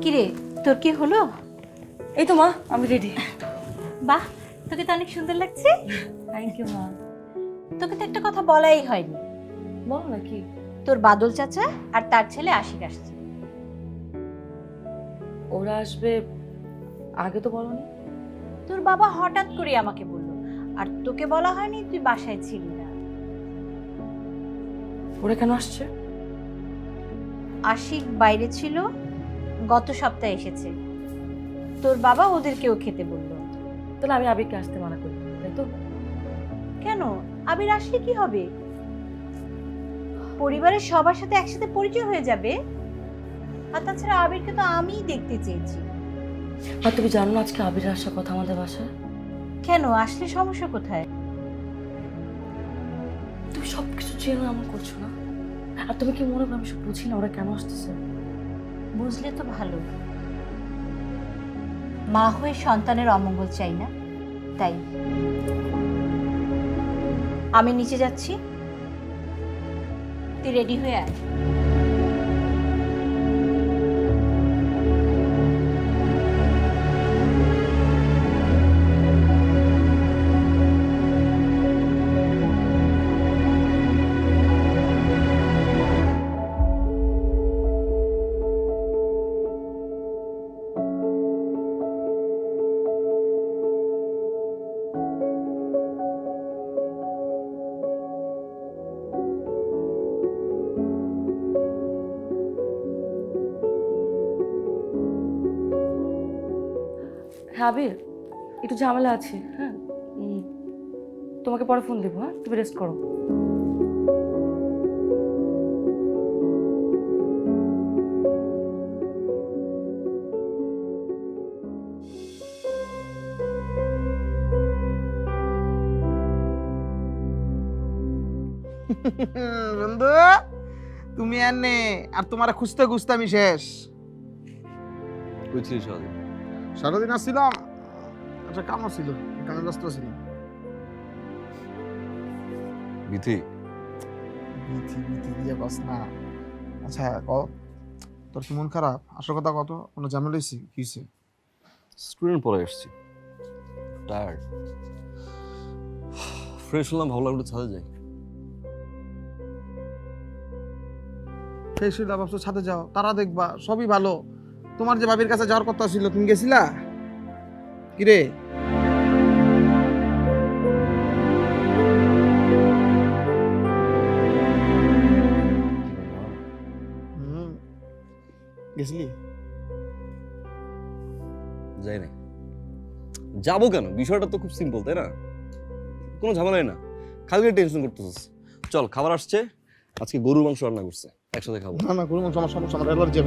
কিরে, তোর কি হলো? এই তো মা, আমি রেডি। বাহ, তোকে তো অনেক সুন্দর লাগছে। থ্যাংক ইউ মা। তোকে তো একটা কথা বলাই হয়নি। বলো না কি? তোর বাদল চাচা আর তার ছেলে আশিক আসছে। ওরা আসবে, আগে তো বলোনি। তোর বাবা হঠাৎ করে আমাকে বলল, আর তোকে বলা হয়নি, তুই বাসায় ছিলি না। ওরা কেন আসছে? আশিক বাইরে ছিল, গত সপ্তাহে এসেছে। তোর বাবা ওদেরকেও খেতে বলল। তাহলে আমি আবিরকে আসতে মানা করি, তাই তো? কেন? আবির আসলে কি হবে? পরিবারের সবার সাথে একসাথে পরিচয় হয়ে যাবে। আর তাছাড়া আবিরকে তো আমিই দেখতে চেয়েছি। আর তুমি জানো না আজকে আবির আসার কথা আমাদের বাসায়? কেন? আসলে সমস্যা কোথায়? তুমি সবকিছু চেনো, এমন করছো না? আর তুমি কি মনে করো আমি সব বুঝি না ওরা কেন আসতেছে? বুঝলে তো ভালো। মা হয়ে সন্তানের অমঙ্গল চাই না, তাই আমি নিচে যাচ্ছি, তুই রেডি হয়ে আয়। হ্যাঁ আবির, একটু ঝামেলা আছে। হ্যাঁ, তোমাকে পরে ফোন দেবো। হ্যাঁ, তুমি রেস্ট করো। বন্ধু, তুমি আর নে, আর তোমার খুঁজতে খুঁজতে আমি শেষ। কই ছিলি সারাদিন? সারাদিন আসছিলাম, আচ্ছা কাম ছিল, কামে ব্যস্ত ছিলাম। বিথি, বিথি বিথি দিয়ে বাস না। আচ্ছা তোর কি মন খারাপ? আসল কথা কত, কোনো ঝামেলা হয়েছে? কি হয়েছে? স্টুডেন্ট পড়ে এসেছি, টায়ার্ড। ফ্রেশ হলাম, ভালো লাগলো, ছাদে যাই। সেই সুবিধা ভাবছো ছাদে যাও, তারা দেখবা, সবই ভালো। তোমার যে ভাবির কাছে যাওয়ার কথা ছিল, তুমি গেছিলা? কিরে? গেছিলি? যাই নাই। যাবো কেন? বিষয়টা তো খুব সিম্পল, তাই না? কোনো ঝামেলাই না, খালি টেনশন করতেছিস। চল, খাবার আসছে, আজকে গরুর মাংস রান্না করছে, একসাথে খাবো। না না, কোনো সমস্যা, আমার অ্যালার্জি।